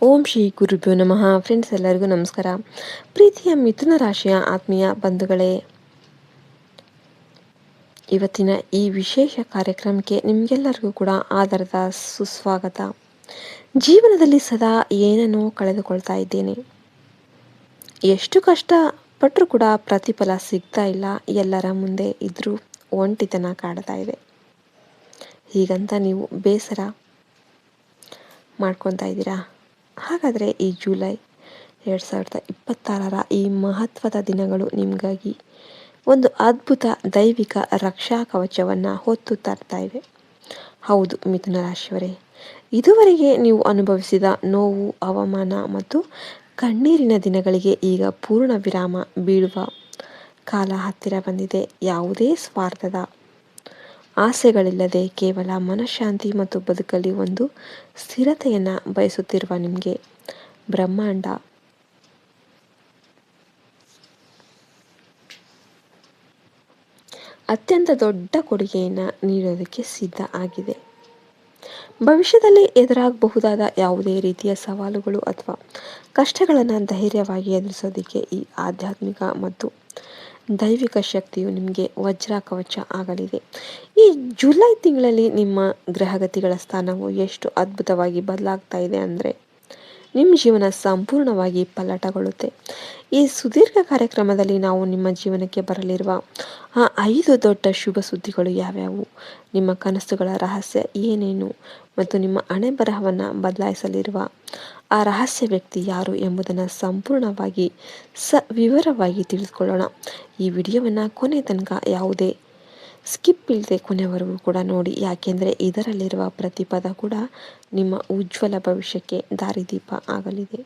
ಓಂ ಶ್ರೀ ಗುರುಭ್ಯೋ ನಮಃ. ಫ್ರೆಂಡ್ಸ್, ಎಲ್ಲರಿಗೂ ನಮಸ್ಕಾರ. ಪ್ರೀತಿಯ ಮಿಥುನ ರಾಶಿಯ ಆತ್ಮೀಯ ಬಂಧುಗಳೇ, ಇವತ್ತಿನ ಈ ವಿಶೇಷ ಕಾರ್ಯಕ್ರಮಕ್ಕೆ ನಿಮಗೆಲ್ಲರಿಗೂ ಕೂಡ ಆಧಾರದ ಸುಸ್ವಾಗತ. ಜೀವನದಲ್ಲಿ ಸದಾ ಏನನ್ನೋ ಕಳೆದುಕೊಳ್ತಾ ಇದ್ದೇನೆ, ಎಷ್ಟು ಕಷ್ಟಪಟ್ಟರೂ ಕೂಡ ಪ್ರತಿಫಲ ಸಿಗ್ತಾ ಇಲ್ಲ, ಎಲ್ಲರ ಮುಂದೆ ಇದ್ರೂ ಒಂಟಿತನ ಕಾಡ್ತಾ ಇದೆ, ಹೀಗಂತ ನೀವು ಬೇಸರ ಮಾಡ್ಕೊತಾ ಇದ್ದೀರಾ? ಹಾಗಾದರೆ ಈ ಜುಲೈ 2026 ಈ ಮಹತ್ವದ ದಿನಗಳು ನಿಮಗಾಗಿ ಒಂದು ಅದ್ಭುತ ದೈವಿಕ ರಕ್ಷಾ ಕವಚವನ್ನು ಹೊತ್ತು ತರ್ತಾ ಇವೆ. ಹೌದು ಮಿಥುನ ರಾಶಿಯವರೇ, ಇದುವರೆಗೆ ನೀವು ಅನುಭವಿಸಿದ ನೋವು, ಅವಮಾನ ಮತ್ತು ಕಣ್ಣೀರಿನ ದಿನಗಳಿಗೆ ಈಗ ಪೂರ್ಣ ವಿರಾಮ ಬೀಳುವ ಕಾಲ ಹತ್ತಿರ ಬಂದಿದೆ. ಯಾವುದೇ ಸ್ವಾರ್ಥದ ಆಸೆಗಳಿಲ್ಲದೆ ಕೇವಲ ಮನಃಶಾಂತಿ ಮತ್ತು ಬದುಕಲ್ಲಿ ಒಂದು ಸ್ಥಿರತೆಯನ್ನು ಬಯಸುತ್ತಿರುವ ನಿಮಗೆ ಬ್ರಹ್ಮಾಂಡ ಅತ್ಯಂತ ದೊಡ್ಡ ಕೊಡುಗೆಯನ್ನು ನೀಡೋದಕ್ಕೆ ಸಿದ್ಧ ಆಗಿದೆ. ಭವಿಷ್ಯದಲ್ಲಿ ಎದುರಾಗಬಹುದಾದ ಯಾವುದೇ ರೀತಿಯ ಸವಾಲುಗಳು ಅಥವಾ ಕಷ್ಟಗಳನ್ನು ಧೈರ್ಯವಾಗಿ ಎದುರಿಸೋದಕ್ಕೆ ಈ ಆಧ್ಯಾತ್ಮಿಕ ಮತ್ತು ದೈವಿಕ ಶಕ್ತಿಯು ನಿಮಗೆ ವಜ್ರ ಕವಚ ಆಗಲಿದೆ. ಈ ಜುಲೈ ತಿಂಗಳಲ್ಲಿ ನಿಮ್ಮ ಗ್ರಹಗತಿಗಳ ಸ್ಥಾನವು ಎಷ್ಟು ಅದ್ಭುತವಾಗಿ ಬದಲಾಗ್ತಾ ಇದೆ ಅಂದರೆ ನಿಮ್ಮ ಜೀವನ ಸಂಪೂರ್ಣವಾಗಿ ಪಲ್ಲಟಗೊಳ್ಳುತ್ತೆ. ಈ ಸುದೀರ್ಘ ಕಾರ್ಯಕ್ರಮದಲ್ಲಿ ನಾವು ನಿಮ್ಮ ಜೀವನಕ್ಕೆ ಬರಲಿರುವ ಆ 5 ದೊಡ್ಡ ಶುಭ ಸುದ್ದಿಗಳು ಯಾವ್ಯಾವು, ನಿಮ್ಮ ಕನಸುಗಳ ರಹಸ್ಯ ಏನೇನು ಮತ್ತು ನಿಮ್ಮ ಹಣೆ ಬರಹವನ್ನು ಬದಲಾಯಿಸಲಿರುವ ಆ ರಹಸ್ಯ ವ್ಯಕ್ತಿ ಯಾರು ಎಂಬುದನ್ನು ಸಂಪೂರ್ಣವಾಗಿ ವಿವರವಾಗಿ ತಿಳಿದುಕೊಳ್ಳೋಣ. ಈ ವಿಡಿಯೋವನ್ನು ಕೊನೆ ತನಕ ಯಾವುದೇ ಸ್ಕಿಪ್ ಇಲ್ಲದೆ ಕೊನೆವರೆಗೂ ಕೂಡ ನೋಡಿ, ಯಾಕೆಂದರೆ ಇದರಲ್ಲಿರುವ ಪ್ರತಿ ಪದ ಕೂಡ ನಿಮ್ಮ ಉಜ್ವಲ ಭವಿಷ್ಯಕ್ಕೆ ದಾರಿದೀಪ ಆಗಲಿದೆ.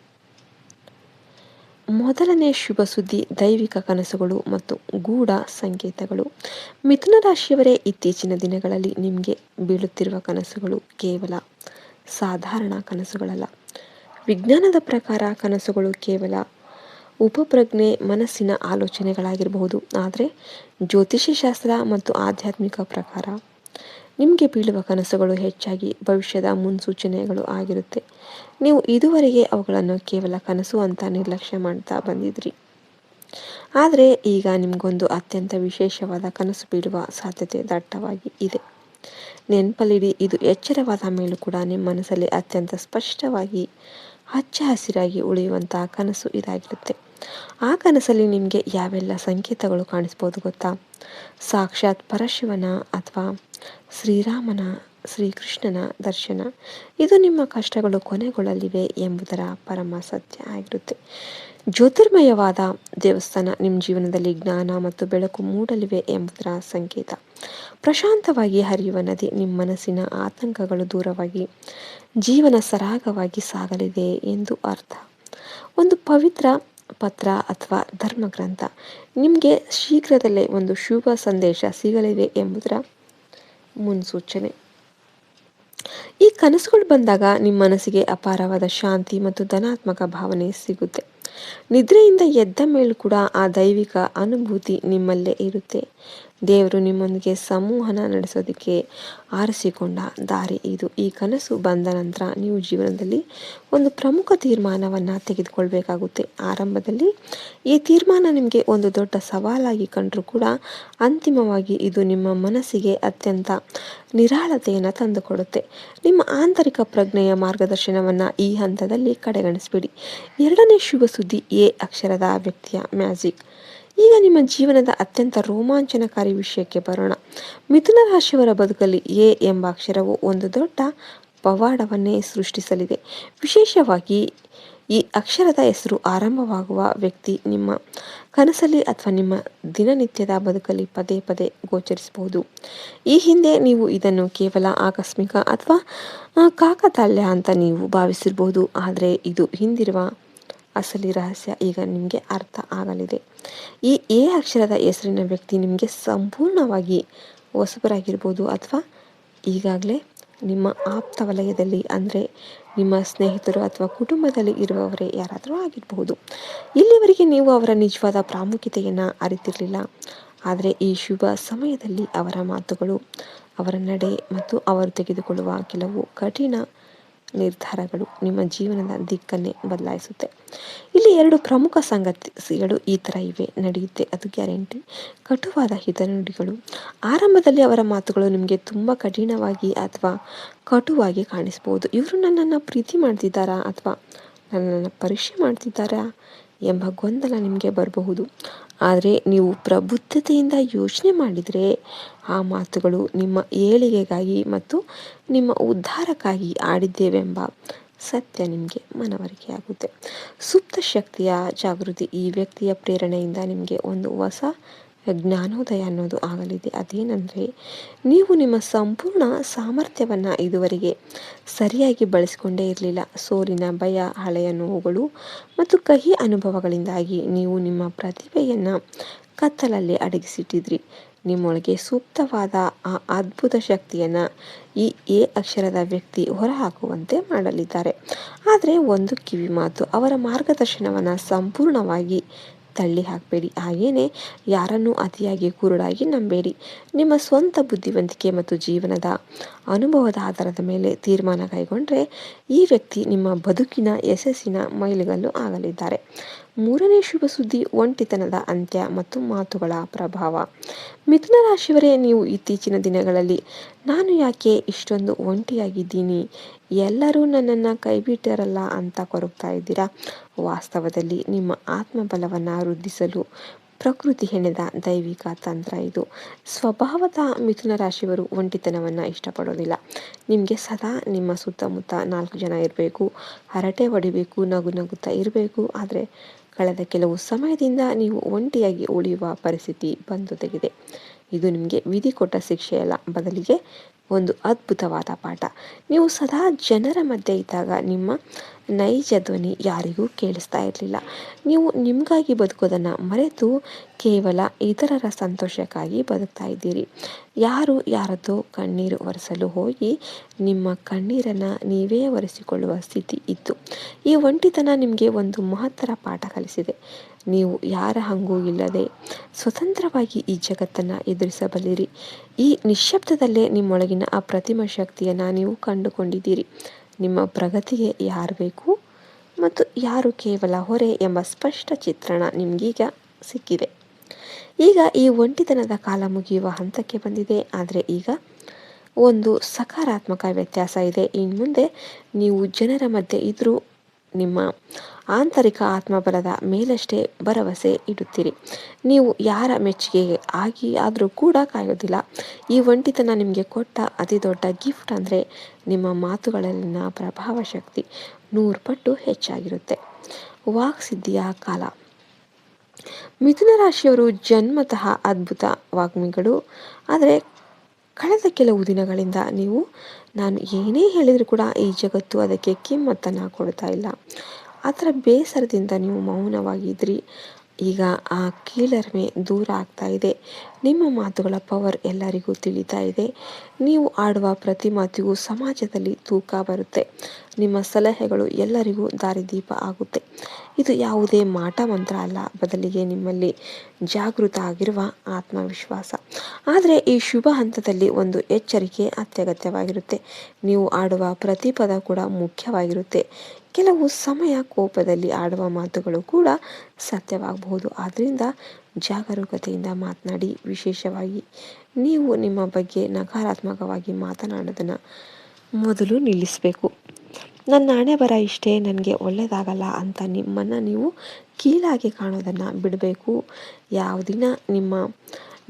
ಮೊದಲನೇ ಶುಭ ಸುದ್ದಿ, ದೈವಿಕ ಕನಸುಗಳು ಮತ್ತು ಗೂಢ ಸಂಕೇತಗಳು. ಮಿಥುನ ರಾಶಿಯವರೇ, ಇತ್ತೀಚಿನ ದಿನಗಳಲ್ಲಿ ನಿಮಗೆ ಬೀಳುತ್ತಿರುವ ಕನಸುಗಳು ಕೇವಲ ಸಾಧಾರಣ ಕನಸುಗಳಲ್ಲ. ವಿಜ್ಞಾನದ ಪ್ರಕಾರ ಕನಸುಗಳು ಕೇವಲ ಉಪಪ್ರಜ್ಞೆ ಮನಸ್ಸಿನ ಆಲೋಚನೆಗಳಾಗಿರಬಹುದು, ಆದರೆ ಜ್ಯೋತಿಷ್ಯ ಶಾಸ್ತ್ರ ಮತ್ತು ಆಧ್ಯಾತ್ಮಿಕ ಪ್ರಕಾರ ನಿಮಗೆ ಬೀಳುವ ಕನಸುಗಳು ಹೆಚ್ಚಾಗಿ ಭವಿಷ್ಯದ ಮುನ್ಸೂಚನೆಗಳು ಆಗಿರುತ್ತೆ. ನೀವು ಇದುವರೆಗೆ ಅವುಗಳನ್ನು ಕೇವಲ ಕನಸು ಅಂತ ನಿರ್ಲಕ್ಷ್ಯ ಮಾಡ್ತಾ ಬಂದಿದ್ರಿ, ಆದರೆ ಈಗ ನಿಮಗೊಂದು ಅತ್ಯಂತ ವಿಶೇಷವಾದ ಕನಸು ಬೀಳುವ ಸಾಧ್ಯತೆ ದಟ್ಟವಾಗಿ ಇದೆ. ನೆನಪಲ್ಲಿಡಿ, ಇದು ಎಚ್ಚರವಾದ ಮೇಲೂ ಕೂಡ ನಿಮ್ಮ ಮನಸ್ಸಲ್ಲಿ ಅತ್ಯಂತ ಸ್ಪಷ್ಟವಾಗಿ ಹಚ್ಚ ಹಸಿರಾಗಿ ಉಳಿಯುವಂತಹ ಕನಸು ಇದಾಗಿರುತ್ತೆ. ಆ ಕನಸಲ್ಲಿ ನಿಮಗೆ ಯಾವೆಲ್ಲ ಸಂಕೇತಗಳು ಕಾಣಿಸ್ಬೋದು ಗೊತ್ತಾ? ಸಾಕ್ಷಾತ್ ಪರಶಿವನ ಅಥವಾ ಶ್ರೀರಾಮನ, ಶ್ರೀಕೃಷ್ಣನ ದರ್ಶನ. ಇದು ನಿಮ್ಮ ಕಷ್ಟಗಳು ಕೊನೆಗೊಳ್ಳಲಿವೆ ಎಂಬುದರ ಪರಮ ಸತ್ಯ ಆಗಿರುತ್ತೆ. ಜ್ಯೋತಿರ್ಮಯವಾದ ದೇವಸ್ಥಾನ ನಿಮ್ಮ ಜೀವನದಲ್ಲಿ ಜ್ಞಾನ ಮತ್ತು ಬೆಳಕು ಮೂಡಲಿವೆ ಎಂಬುದರ ಸಂಕೇತ. ಪ್ರಶಾಂತವಾಗಿ ಹರಿಯುವ ನದಿ, ನಿಮ್ಮ ಮನಸ್ಸಿನ ಆತಂಕಗಳು ದೂರವಾಗಿ ಜೀವನ ಸರಾಗವಾಗಿ ಸಾಗಲಿದೆ ಎಂದು ಅರ್ಥ. ಒಂದು ಪವಿತ್ರ ಪತ್ರ ಅಥವಾ ಧರ್ಮಗ್ರಂಥ, ನಿಮಗೆ ಶೀಘ್ರದಲ್ಲೇ ಒಂದು ಶುಭ ಸಂದೇಶ ಸಿಗಲಿದೆ ಎಂಬುದರ ಮುನ್ಸೂಚನೆ. ಈ ಕನಸುಗಳು ಬಂದಾಗ ನಿಮ್ಮ ಮನಸ್ಸಿಗೆ ಅಪಾರವಾದ ಶಾಂತಿ ಮತ್ತು ಧನಾತ್ಮಕ ಭಾವನೆ ಸಿಗುತ್ತೆ. ನಿದ್ರೆಯಿಂದ ಎದ್ದ ಮೇಲೂ ಕೂಡ ಆ ದೈವಿಕ ಅನುಭೂತಿ ನಿಮ್ಮಲ್ಲೇ ಇರುತ್ತೆ. ದೇವರು ನಿಮ್ಮೊಂದಿಗೆ ಸಂವಹನ ನಡೆಸೋದಕ್ಕೆ ಆರಿಸಿಕೊಂಡ ದಾರಿ ಇದು. ಈ ಕನಸು ಬಂದ ನಂತರ ನೀವು ಜೀವನದಲ್ಲಿ ಒಂದು ಪ್ರಮುಖ ತೀರ್ಮಾನವನ್ನು ತೆಗೆದುಕೊಳ್ಬೇಕಾಗುತ್ತೆ. ಆರಂಭದಲ್ಲಿ ಈ ತೀರ್ಮಾನ ನಿಮಗೆ ಒಂದು ದೊಡ್ಡ ಸವಾಲಾಗಿ ಕಂಡರೂ ಕೂಡ ಅಂತಿಮವಾಗಿ ಇದು ನಿಮ್ಮ ಮನಸ್ಸಿಗೆ ಅತ್ಯಂತ ನಿರಾಳತೆಯನ್ನು ತಂದುಕೊಡುತ್ತೆ. ನಿಮ್ಮ ಆಂತರಿಕ ಪ್ರಜ್ಞೆಯ ಮಾರ್ಗದರ್ಶನವನ್ನು ಈ ಹಂತದಲ್ಲಿ ಕಡೆಗಣಿಸಬೇಡಿ. ಎರಡನೇ ಶುಭ ಸುದ್ದಿ, ಎ ಅಕ್ಷರದ ವ್ಯಕ್ತಿಯ ಮ್ಯಾಜಿಕ್. ಈಗ ನಿಮ್ಮ ಜೀವನದ ಅತ್ಯಂತ ರೋಮಾಂಚನಕಾರಿ ವಿಷಯಕ್ಕೆ ಬರೋಣ. ಮಿಥುನ ರಾಶಿಯವರ ಬದುಕಲ್ಲಿ ಎ ಎಂಬ ಅಕ್ಷರವು ಒಂದು ದೊಡ್ಡ ಪವಾಡವನ್ನೇ ಸೃಷ್ಟಿಸಲಿದೆ. ವಿಶೇಷವಾಗಿ ಈ ಅಕ್ಷರದ ಹೆಸರು ಆರಂಭವಾಗುವ ವ್ಯಕ್ತಿ ನಿಮ್ಮ ಕನಸಲ್ಲಿ ಅಥವಾ ನಿಮ್ಮ ದಿನನಿತ್ಯದ ಬದುಕಲ್ಲಿ ಪದೇ ಪದೇ ಗೋಚರಿಸಬಹುದು. ಈ ಹಿಂದೆ ನೀವು ಇದನ್ನು ಕೇವಲ ಆಕಸ್ಮಿಕ ಅಥವಾ ಕಾಕತಾಳ್ಯ ಅಂತ ನೀವು ಭಾವಿಸಿರಬಹುದು, ಆದರೆ ಇದು ಹಿಂದಿರುವ ಅಸಲಿ ರಹಸ್ಯ ಈಗ ನಿಮಗೆ ಅರ್ಥ ಆಗಲಿದೆ. ಈ ಎ ಅಕ್ಷರದ ಹೆಸರಿನ ವ್ಯಕ್ತಿ ನಿಮಗೆ ಸಂಪೂರ್ಣವಾಗಿ ಹೊಸಬರಾಗಿರ್ಬೋದು ಅಥವಾ ಈಗಾಗಲೇ ನಿಮ್ಮ ಆಪ್ತ ವಲಯದಲ್ಲಿ, ಅಂದರೆ ನಿಮ್ಮ ಸ್ನೇಹಿತರು ಅಥವಾ ಕುಟುಂಬದಲ್ಲಿ ಇರುವವರೇ ಯಾರಾದರೂ ಆಗಿರಬಹುದು. ಇಲ್ಲಿವರೆಗೆ ನೀವು ಅವರ ನಿಜವಾದ ಪ್ರಾಮುಖ್ಯತೆಯನ್ನು ಅರಿತಿರಲಿಲ್ಲ, ಆದರೆ ಈ ಶುಭ ಸಮಯದಲ್ಲಿ ಅವರ ಮಾತುಗಳು, ಅವರ ನಡೆ ಮತ್ತು ಅವರು ತೆಗೆದುಕೊಳ್ಳುವ ಕೆಲವು ಕಠಿಣ ನಿರ್ಧಾರಗಳು ನಿಮ್ಮ ಜೀವನದ ದಿಕ್ಕನ್ನೇ ಬದಲಾಯಿಸುತ್ತೆ. ಇಲ್ಲಿ 2 ಪ್ರಮುಖ ಸಂಗತಿಗಳು ಈ ಥರ ಇವೆ, ನಡೆಯುತ್ತೆ, ಅದು ಗ್ಯಾರಂಟಿ. ಕಟುವಾದ ಹಿತನುಡಿಗಳು. ಆರಂಭದಲ್ಲಿ ಅವರ ಮಾತುಗಳು ನಿಮಗೆ ತುಂಬ ಕಠಿಣವಾಗಿ ಅಥವಾ ಕಟುವಾಗಿ ಕಾಣಿಸ್ಬೋದು. ಇವರು ನನ್ನನ್ನು ಪ್ರೀತಿ ಮಾಡ್ತಿದ್ದಾರಾ ಅಥವಾ ನನ್ನನ್ನು ಪರೀಕ್ಷೆ ಮಾಡ್ತಿದ್ದಾರಾ ಎಂಬ ಗೊಂದಲ ನಿಮಗೆ ಬರಬಹುದು. ಆದರೆ ನೀವು ಪ್ರಬುದ್ಧತೆಯಿಂದ ಯೋಚನೆ ಮಾಡಿದರೆ ಆ ಮಾತುಗಳು ನಿಮ್ಮ ಏಳಿಗೆಗಾಗಿ ಮತ್ತು ನಿಮ್ಮ ಉದ್ಧಾರಕ್ಕಾಗಿ ಆಡಿದ್ದೇವೆಂಬ ಸತ್ಯ ನಿಮಗೆ ಮನವರಿಕೆಯಾಗುತ್ತೆ. ಸುಪ್ತ ಶಕ್ತಿಯ ಜಾಗೃತಿ. ಈ ವ್ಯಕ್ತಿಯ ಪ್ರೇರಣೆಯಿಂದ ನಿಮಗೆ ಒಂದು ಹೊಸ ಜ್ಞಾನೋದಯ ಅನ್ನೋದು ಆಗಲಿದೆ. ಅದೇನೆಂದರೆ, ನೀವು ನಿಮ್ಮ ಸಂಪೂರ್ಣ ಸಾಮರ್ಥ್ಯವನ್ನು ಇದುವರೆಗೆ ಸರಿಯಾಗಿ ಬಳಸಿಕೊಂಡೇ ಇರಲಿಲ್ಲ. ಸೋಲಿನ ಭಯ, ಹಳೆಯ ನೋವುಗಳು ಮತ್ತು ಕಹಿ ಅನುಭವಗಳಿಂದಾಗಿ ನೀವು ನಿಮ್ಮ ಪ್ರತಿಭೆಯನ್ನು ಕತ್ತಲಲ್ಲಿ ಅಡಗಿಸಿಟ್ಟಿದ್ರಿ. ನಿಮ್ಮೊಳಗೆ ಸೂಕ್ತವಾದ ಆ ಅದ್ಭುತ ಶಕ್ತಿಯನ್ನು ಈ ಎ ಅಕ್ಷರದ ವ್ಯಕ್ತಿ ಹೊರಹಾಕುವಂತೆ ಮಾಡಲಿದ್ದಾರೆ. ಆದರೆ ಒಂದು ಕಿವಿ ಮಾತು, ಅವರ ಮಾರ್ಗದರ್ಶನವನ್ನು ಸಂಪೂರ್ಣವಾಗಿ ತಳ್ಳಿ ಹಾಕಬೇಡಿ. ಹಾಗೇನೆ ಯಾರನ್ನೂ ಅತಿಯಾಗಿ ಕುರುಡಾಗಿ ನಂಬೇಡಿ. ನಿಮ್ಮ ಸ್ವಂತ ಬುದ್ಧಿವಂತಿಕೆ ಮತ್ತು ಜೀವನದ ಅನುಭವದ ಆಧಾರದ ಮೇಲೆ ತೀರ್ಮಾನ ಕೈಗೊಂಡ್ರೆ ಈ ವ್ಯಕ್ತಿ ನಿಮ್ಮ ಬದುಕಿನ ಯಶಸ್ಸಿನ ಮೈಲಿಗಲ್ಲು ಆಗಲಿದ್ದಾರೆ. 3ನೇ ಶುಭ ಸುದ್ದಿ, ಒಂಟಿತನದ ಅಂತ್ಯ ಮತ್ತು ಮಾತುಗಳ ಪ್ರಭಾವ. ಮಿಥುನ ರಾಶಿಯವರೇ, ನೀವು ಇತ್ತೀಚಿನ ದಿನಗಳಲ್ಲಿ ನಾನು ಯಾಕೆ ಇಷ್ಟೊಂದು ಒಂಟಿಯಾಗಿದ್ದೀನಿ, ಎಲ್ಲರೂ ನನ್ನನ್ನು ಕೈಬಿಟ್ಟರಲ್ಲ ಅಂತ ಕೊರಗ್ತಾ ಇದ್ದೀರಾ. ವಾಸ್ತವದಲ್ಲಿ ನಿಮ್ಮ ಆತ್ಮಬಲವನ್ನು ವೃದ್ಧಿಸಲು ಪ್ರಕೃತಿ ಹೆಣೆದ ದೈವಿಕ ತಂತ್ರ ಇದು. ಸ್ವಭಾವದ ಮಿಥುನ ರಾಶಿಯವರು ಒಂಟಿತನವನ್ನು ಇಷ್ಟಪಡೋದಿಲ್ಲ. ನಿಮಗೆ ಸದಾ ನಿಮ್ಮ ಸುತ್ತಮುತ್ತ 4 ಜನ ಇರಬೇಕು, ಹರಟೆ ಹೊಡಿಬೇಕು, ನಗು ನಗುತ್ತಾ ಇರಬೇಕು. ಆದರೆ ಕಳೆದ ಕೆಲವು ಸಮಯದಿಂದ ನೀವು ಒಂಟಿಯಾಗಿ ಉಳಿಯುವ ಪರಿಸ್ಥಿತಿ ಬಂದೊದಗಿದೆ. ಇದು ನಿಮಗೆ ವಿಧಿ ಕೊಟ್ಟ ಶಿಕ್ಷೆಯಲ್ಲ, ಬದಲಿಗೆ ಒಂದು ಅದ್ಭುತವಾದ ಪಾಠ. ನೀವು ಸದಾ ಜನರ ಮಧ್ಯೆ ಇದ್ದಾಗ ನಿಮ್ಮ ನೈಜ ಧ್ವನಿ ಯಾರಿಗೂ ಕೇಳಿಸ್ತಾ ಇರಲಿಲ್ಲ. ನೀವು ನಿಮಗಾಗಿ ಬದುಕೋದನ್ನು ಮರೆತು ಕೇವಲ ಇತರರ ಸಂತೋಷಕ್ಕಾಗಿ ಬದುಕ್ತಾ ಇದ್ದೀರಿ. ಯಾರದ್ದೋ ಕಣ್ಣೀರು ಒರೆಸಲು ಹೋಗಿ ನಿಮ್ಮ ಕಣ್ಣೀರನ್ನು ನೀವೇ ಒರೆಸಿಕೊಳ್ಳುವ ಸ್ಥಿತಿ ಇತ್ತು. ಈ ಒಂಟಿತನ ನಿಮಗೆ ಒಂದು ಮಹತ್ತರ ಪಾಠ ಕಲಿಸಿದೆ. ನೀವು ಯಾರ ಹಂಗೂ ಇಲ್ಲದೆ ಸ್ವತಂತ್ರವಾಗಿ ಈ ಜಗತ್ತನ್ನು ಎದುರಿಸಬಲ್ಲಿರಿ. ಈ ನಿಶ್ಶಬ್ದದಲ್ಲೇ ನಿಮ್ಮೊಳಗಿನ ಅಪ್ರತಿಮ ಶಕ್ತಿಯನ್ನು ನೀವು ಕಂಡುಕೊಂಡಿದ್ದೀರಿ. ನಿಮ್ಮ ಪ್ರಗತಿಗೆ ಯಾರು ಬೇಕು ಮತ್ತು ಯಾರು ಕೇವಲ ಹೊರೆ ಎಂಬ ಸ್ಪಷ್ಟ ಚಿತ್ರಣ ನಿಮಗೀಗ ಸಿಕ್ಕಿದೆ. ಈಗ ಈ ಒಂಟಿತನದ ಕಾಲ ಮುಗಿಯುವ ಹಂತಕ್ಕೆ ಬಂದಿದೆ. ಆದರೆ ಈಗ ಒಂದು ಸಕಾರಾತ್ಮಕ ವ್ಯತ್ಯಾಸ ಇದೆ. ಇನ್ನು ಮುಂದೆ ನೀವು ಜನರ ಮಧ್ಯೆ ಇದ್ದರೂ ನಿಮ್ಮ ಆಂತರಿಕ ಆತ್ಮಬಲದ ಮೇಲಷ್ಟೇ ಭರವಸೆ ಇಡುತ್ತೀರಿ. ನೀವು ಯಾರ ಮೆಚ್ಚುಗೆಗೆ ಆದರೂ ಕೂಡ ಕಾಯೋದಿಲ್ಲ. ಈ ಒಂಟಿತನ ನಿಮಗೆ ಕೊಟ್ಟ ಅತಿ ದೊಡ್ಡ ಗಿಫ್ಟ್ ಅಂದರೆ ನಿಮ್ಮ ಮಾತುಗಳಲ್ಲಿನ ಪ್ರಭಾವ ಶಕ್ತಿ 100 ಪಟ್ಟು ಹೆಚ್ಚಾಗಿರುತ್ತೆ. ವಾಕ್ಸಿದ್ಧಿಯ ಕಾಲ. ಮಿಥುನ ರಾಶಿಯವರು ಜನ್ಮತಃ ಅದ್ಭುತ ವಾಗ್ಮಿಗಳು. ಆದರೆ ಕಳೆದ ಕೆಲವು ದಿನಗಳಿಂದ ನೀವು ನಾನು ಏನೇ ಹೇಳಿದರೂ ಕೂಡ ಈ ಜಗತ್ತು ಅದಕ್ಕೆ ಕಿಮ್ಮತ್ತನ್ನು ಕೊಡ್ತಾ ಇಲ್ಲ. ಅದರ ಬೇಸರದಿಂದ ನೀವು ಮೌನವಾಗಿದ್ರಿ. ಈಗ ಆ ಕೀಳರಿಮೆ ದೂರ ಆಗ್ತಾ ಇದೆ. ನಿಮ್ಮ ಮಾತುಗಳ ಪವರ್ ಎಲ್ಲರಿಗೂ ತಿಳಿತಾ ಇದೆ. ನೀವು ಆಡುವ ಪ್ರತಿ ಮಾತಿಗೂ ಸಮಾಜದಲ್ಲಿ ತೂಕ ಬರುತ್ತೆ. ನಿಮ್ಮ ಸಲಹೆಗಳು ಎಲ್ಲರಿಗೂ ದಾರಿದೀಪ ಆಗುತ್ತೆ. ಇದು ಯಾವುದೇ ಮಾಟ ಮಂತ್ರ ಅಲ್ಲ, ಬದಲಿಗೆ ನಿಮ್ಮಲ್ಲಿ ಜಾಗೃತ ಆಗಿರುವ ಆತ್ಮವಿಶ್ವಾಸ. ಆದರೆ ಈ ಶುಭ ಹಂತದಲ್ಲಿ ಒಂದು ಎಚ್ಚರಿಕೆ ಅತ್ಯಗತ್ಯವಾಗಿರುತ್ತೆ. ನೀವು ಆಡುವ ಪ್ರತಿ ಪದ ಕೂಡ ಮುಖ್ಯವಾಗಿರುತ್ತೆ. ಕೆಲವು ಸಮಯ ಕೋಪದಲ್ಲಿ ಆಡುವ ಮಾತುಗಳು ಕೂಡ ಸತ್ಯವಾಗಬಹುದು. ಆದ್ದರಿಂದ ಜಾಗರೂಕತೆಯಿಂದ ಮಾತನಾಡಿ. ವಿಶೇಷವಾಗಿ ನೀವು ನಿಮ್ಮ ಬಗ್ಗೆ ನಕಾರಾತ್ಮಕವಾಗಿ ಮಾತನಾಡೋದನ್ನು ಮೊದಲು ನಿಲ್ಲಿಸಬೇಕು. ನನ್ನ ಹಣೆ ಬರ ಇಷ್ಟೇ, ನನಗೆ ಒಳ್ಳೆಯದಾಗಲ್ಲ ಅಂತ ನಿಮ್ಮನ್ನು ನೀವು ಕೀಳಾಗಿ ಕಾಣೋದನ್ನು ಬಿಡಬೇಕು. ಯಾವ ದಿನ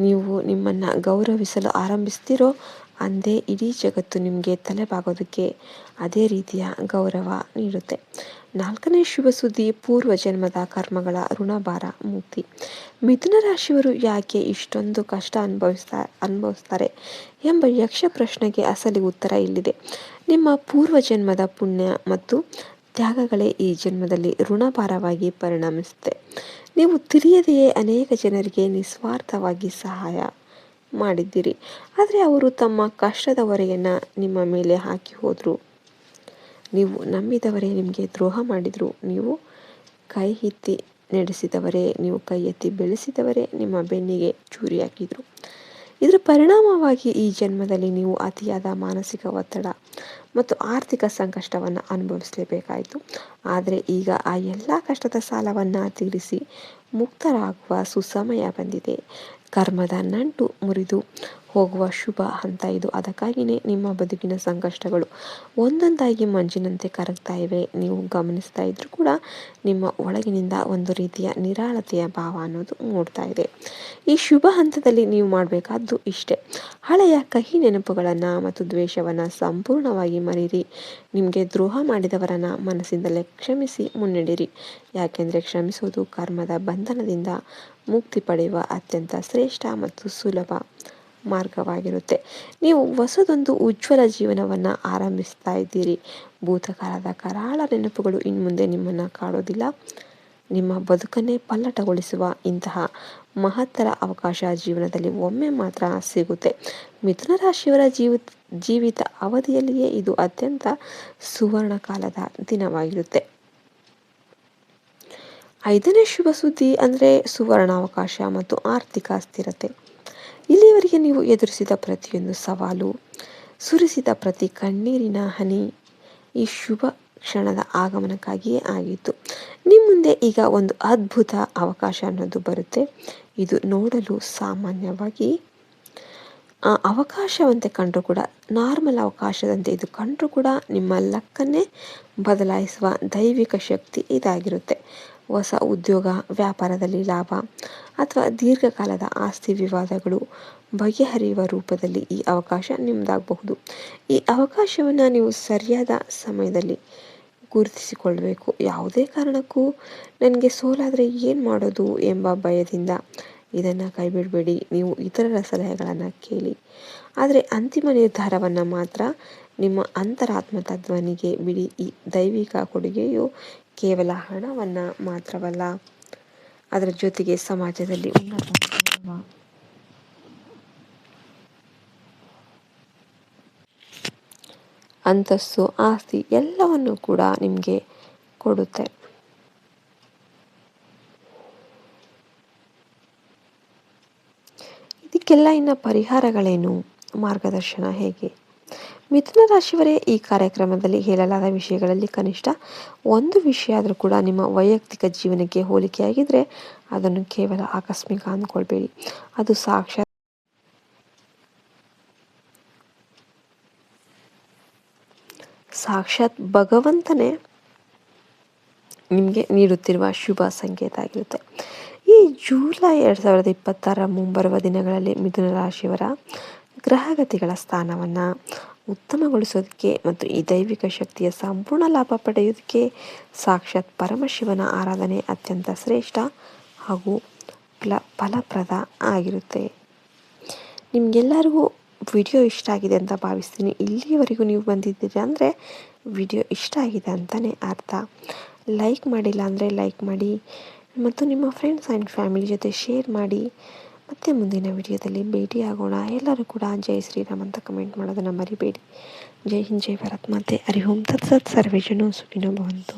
ನೀವು ನಿಮ್ಮನ್ನು ಗೌರವಿಸಲು ಆರಂಭಿಸ್ತೀರೋ ಅಂದೇ ಇಡೀ ಜಗತ್ತು ನಿಮಗೆ ತಲೆಬಾಗೋದಕ್ಕೆ ಅದೇ ರೀತಿಯ ಗೌರವ ನೀಡುತ್ತೆ. 4ನೇ ಶುಭ ಸುದ್ದಿ, ಪೂರ್ವ ಜನ್ಮದ ಕರ್ಮಗಳ ಋಣಭಾರ ಮುಕ್ತಿ. ಮಿಥುನ ರಾಶಿಯವರು ಯಾಕೆ ಇಷ್ಟೊಂದು ಕಷ್ಟ ಅನುಭವಿಸ್ತಾರೆ ಎಂಬ ಯಕ್ಷ ಪ್ರಶ್ನೆಗೆ ಅಸಲಿ ಉತ್ತರ ಇಲ್ಲಿದೆ. ನಿಮ್ಮ ಪೂರ್ವ ಜನ್ಮದ ಪುಣ್ಯ ಮತ್ತು ತ್ಯಾಗಗಳೇ ಈ ಜನ್ಮದಲ್ಲಿ ಋಣಭಾರವಾಗಿ ಪರಿಣಮಿಸುತ್ತೆ. ನೀವು ತಿಳಿಯದೆಯೇ ಅನೇಕ ಜನರಿಗೆ ನಿಸ್ವಾರ್ಥವಾಗಿ ಸಹಾಯ ಮಾಡಿದ್ದೀರಿ. ಆದರೆ ಅವರು ತಮ್ಮ ಕಷ್ಟದ ಹೊರೆಯನ್ನು ನಿಮ್ಮ ಮೇಲೆ ಹಾಕಿ ಹೋದರು. ನೀವು ನಂಬಿದವರೇ ನಿಮಗೆ ದ್ರೋಹ ಮಾಡಿದರು. ನೀವು ಕೈ ಎತ್ತಿ ನಡೆಸಿದವರೇ, ನೀವು ಕೈ ಎತ್ತಿ ಬೆಳೆಸಿದವರೇ ನಿಮ್ಮ ಬೆನ್ನಿಗೆ ಚೂರಿ ಹಾಕಿದರು. ಇದರ ಪರಿಣಾಮವಾಗಿ ಈ ಜನ್ಮದಲ್ಲಿ ನೀವು ಅತಿಯಾದ ಮಾನಸಿಕ ಒತ್ತಡ ಮತ್ತು ಆರ್ಥಿಕ ಸಂಕಷ್ಟವನ್ನು ಅನುಭವಿಸಲೇಬೇಕಾಯಿತು. ಆದರೆ ಈಗ ಆ ಎಲ್ಲ ಕಷ್ಟದ ಸಾಲವನ್ನು ತೀರಿಸಿ ಮುಕ್ತರಾಗುವ ಸುಸಮಯ ಬಂದಿದೆ. ಕರ್ಮದ ನಂಟು ಮುರಿದು ಹೋಗುವ ಶುಭ ಹಂತ ಇದು. ಅದಕ್ಕಾಗಿಯೇ ನಿಮ್ಮ ಬದುಕಿನ ಸಂಕಷ್ಟಗಳು ಒಂದೊಂದಾಗಿ ಮಂಜಿನಂತೆ ಕರಗ್ತಾ ಇವೆ. ನೀವು ಗಮನಿಸ್ತಾ ಇದ್ರೂ ಕೂಡ ನಿಮ್ಮ ಒಳಗಿನಿಂದ ಒಂದು ರೀತಿಯ ನಿರಾಳತೆಯ ಭಾವ ಅನ್ನೋದು ಮೂಡ್ತಾ ಇದೆ. ಈ ಶುಭ ಹಂತದಲ್ಲಿ ನೀವು ಮಾಡಬೇಕಾದ್ದು ಇಷ್ಟೇ: ಹಳೆಯ ಕಹಿ ನೆನಪುಗಳನ್ನು ಮತ್ತು ದ್ವೇಷವನ್ನು ಸಂಪೂರ್ಣವಾಗಿ ಮರೀರಿ. ನಿಮಗೆ ದ್ರೋಹ ಮಾಡಿದವರನ್ನು ಮನಸ್ಸಿಂದಲೇ ಕ್ಷಮಿಸಿ ಮುನ್ನಡೆಯಿರಿ. ಯಾಕೆಂದರೆ ಕ್ಷಮಿಸುವುದು ಕರ್ಮದ ಬಂಧನದಿಂದ ಮುಕ್ತಿ ಪಡೆಯುವ ಅತ್ಯಂತ ಶ್ರೇಷ್ಠ ಮತ್ತು ಸುಲಭ ಮಾರ್ಗವಾಗಿರುತ್ತೆ. ನೀವು ಹೊಸದೊಂದು ಉಜ್ವಲ ಜೀವನವನ್ನು ಆರಂಭಿಸ್ತಾ ಇದ್ದೀರಿ. ಭೂತಕಾಲದ ಕರಾಳ ನೆನಪುಗಳು ಇನ್ಮುಂದೆ ನಿಮ್ಮನ್ನು ಕಾಡೋದಿಲ್ಲ. ನಿಮ್ಮ ಬದುಕನ್ನೇ ಪಲ್ಲಟಗೊಳಿಸುವ ಇಂತಹ ಮಹತ್ತರ ಅವಕಾಶ ಜೀವನದಲ್ಲಿ ಒಮ್ಮೆ ಮಾತ್ರ ಸಿಗುತ್ತೆ. ಮಿಥುನ ರಾಶಿಯವರ ಜೀವಿತ ಅವಧಿಯಲ್ಲಿಯೇ ಇದು ಅತ್ಯಂತ ಸುವರ್ಣ ಕಾಲದ ದಿನವಾಗಿರುತ್ತೆ. 5ನೇ ಶುಭ ಸುದ್ದಿ ಅಂದರೆ ಸುವರ್ಣಾವಕಾಶ ಮತ್ತು ಆರ್ಥಿಕ ಸ್ಥಿರತೆ. ಇಲ್ಲಿಯವರೆಗೆ ನೀವು ಎದುರಿಸಿದ ಪ್ರತಿಯೊಂದು ಸವಾಲು, ಸುರಿಸಿದ ಪ್ರತಿ ಕಣ್ಣೀರಿನ ಹನಿ ಈ ಶುಭ ಕ್ಷಣದ ಆಗಮನಕ್ಕಾಗಿಯೇ ಆಗಿತ್ತು. ನಿಮ್ಮ ಮುಂದೆ ಈಗ ಒಂದು ಅದ್ಭುತ ಅವಕಾಶ ಅನ್ನೋದು ಬರುತ್ತೆ. ಇದು ನೋಡಲು ಸಾಮಾನ್ಯವಾಗಿ ಅವಕಾಶವಂತೆ ಕಂಡರೂ ಕೂಡ, ನಾರ್ಮಲ್ ಅವಕಾಶದಂತೆ ಇದು ಕಂಡರೂ ಕೂಡ ನಿಮ್ಮ ಲಕ್ಕನ್ನೇ ಬದಲಾಯಿಸುವ ದೈವಿಕ ಶಕ್ತಿ ಇದಾಗಿರುತ್ತೆ. ಹೊಸ ಉದ್ಯೋಗ, ವ್ಯಾಪಾರದಲ್ಲಿ ಲಾಭ ಅಥವಾ ದೀರ್ಘಕಾಲದ ಆಸ್ತಿ ವಿವಾದಗಳು ಬಗೆಹರಿಯುವ ರೂಪದಲ್ಲಿ ಈ ಅವಕಾಶ ನಿಮ್ಮದಾಗಬಹುದು. ಈ ಅವಕಾಶವನ್ನು ನೀವು ಸರಿಯಾದ ಸಮಯದಲ್ಲಿ ಗುರುತಿಸಿಕೊಳ್ಳಬೇಕು. ಯಾವುದೇ ಕಾರಣಕ್ಕೂ ನನಗೆ ಸೋಲಾದರೆ ಏನು ಮಾಡೋದು ಎಂಬ ಭಯದಿಂದ ಇದನ್ನು ಕೈಬಿಡಬೇಡಿ. ನೀವು ಇತರರ ಸಲಹೆಗಳನ್ನು ಕೇಳಿ, ಆದರೆ ಅಂತಿಮ ನಿರ್ಧಾರವನ್ನು ಮಾತ್ರ ನಿಮ್ಮ ಅಂತರಾತ್ಮ ತತ್ವನಿಗೆ ಬಿಡಿ. ಈ ದೈವಿಕ ಕೊಡುಗೆಯು ಕೇವಲ ಹಣವನ್ನು ಮಾತ್ರವಲ್ಲ, ಅದರ ಜೊತೆಗೆ ಸಮಾಜದಲ್ಲಿ ಉನ್ನತ ಅಂತಸ್ತು, ಆಸ್ತಿ ಎಲ್ಲವನ್ನು ಕೂಡ ನಿಮಗೆ ಕೊಡುತ್ತೆ. ಇದಕ್ಕೆಲ್ಲ ಇನ್ನು ಪರಿಹಾರಗಳೇನು, ಮಾರ್ಗದರ್ಶನ ಹೇಗೆ? ಮಿಥುನ ರಾಶಿಯವರೇ, ಈ ಕಾರ್ಯಕ್ರಮದಲ್ಲಿ ಹೇಳಲಾದ ವಿಷಯಗಳಲ್ಲಿ ಕನಿಷ್ಠ ಒಂದು ವಿಷಯ ಆದರೂ ಕೂಡ ನಿಮ್ಮ ವೈಯಕ್ತಿಕ ಜೀವನಕ್ಕೆ ಹೋಲಿಕೆಯಾಗಿದ್ದರೆ ಅದನ್ನು ಕೇವಲ ಆಕಸ್ಮಿಕ ಅಂದ್ಕೊಳ್ಬೇಡಿ. ಅದು ಸಾಕ್ಷಾತ್ ಭಗವಂತನೇ ನಿಮಗೆ ನೀಡುತ್ತಿರುವ ಶುಭ ಸಂಕೇತ ಆಗಿರುತ್ತೆ. ಈ ಜೂಲೈ 2026 ಮುಂಬರುವ ದಿನಗಳಲ್ಲಿ ಮಿಥುನ ರಾಶಿಯವರ ಗ್ರಹಗತಿಗಳ ಸ್ಥಾನವನ್ನು ಉತ್ತಮಗೊಳಿಸೋದಕ್ಕೆ ಮತ್ತು ಈ ದೈವಿಕ ಶಕ್ತಿಯ ಸಂಪೂರ್ಣ ಲಾಭ ಪಡೆಯೋದಕ್ಕೆ ಸಾಕ್ಷಾತ್ ಪರಮಶಿವನ ಆರಾಧನೆ ಅತ್ಯಂತ ಶ್ರೇಷ್ಠ ಹಾಗೂ ಫಲಪ್ರದ ಆಗಿರುತ್ತೆ. ನಿಮಗೆಲ್ಲರಿಗೂ ವಿಡಿಯೋ ಇಷ್ಟ ಆಗಿದೆ ಅಂತ ಭಾವಿಸ್ತೀನಿ. ಇಲ್ಲಿಯವರೆಗೂ ನೀವು ಬಂದಿದ್ದೀರಾ ಅಂದರೆ ವಿಡಿಯೋ ಇಷ್ಟ ಆಗಿದೆ ಅಂತಲೇ ಅರ್ಥ. ಲೈಕ್ ಮಾಡಿಲ್ಲ ಅಂದರೆ ಲೈಕ್ ಮಾಡಿ ಮತ್ತು ನಿಮ್ಮ ಫ್ರೆಂಡ್ಸ್ ಆ್ಯಂಡ್ ಫ್ಯಾಮಿಲಿ ಜೊತೆ ಶೇರ್ ಮಾಡಿ. ಮತ್ತೆ ಮುಂದಿನ ವಿಡಿಯೋದಲ್ಲಿ ಭೇಟಿಯಾಗೋಣ. ಎಲ್ಲರೂ ಕೂಡ ಜೈ ಶ್ರೀರಾಮ್ ಅಂತ ಕಮೆಂಟ್ ಮಾಡೋದನ್ನು ಮರಿಬೇಡಿ. ಜೈ ಹಿಂದ್, ಜೈ ಭಾರತ್ ಮಾತೆ. ಹರಿ ಓಂ ತತ್ಸತ್. ಸರ್ವೇ ಜನೋ ಸುಖಿನೋ ಭವಂತು.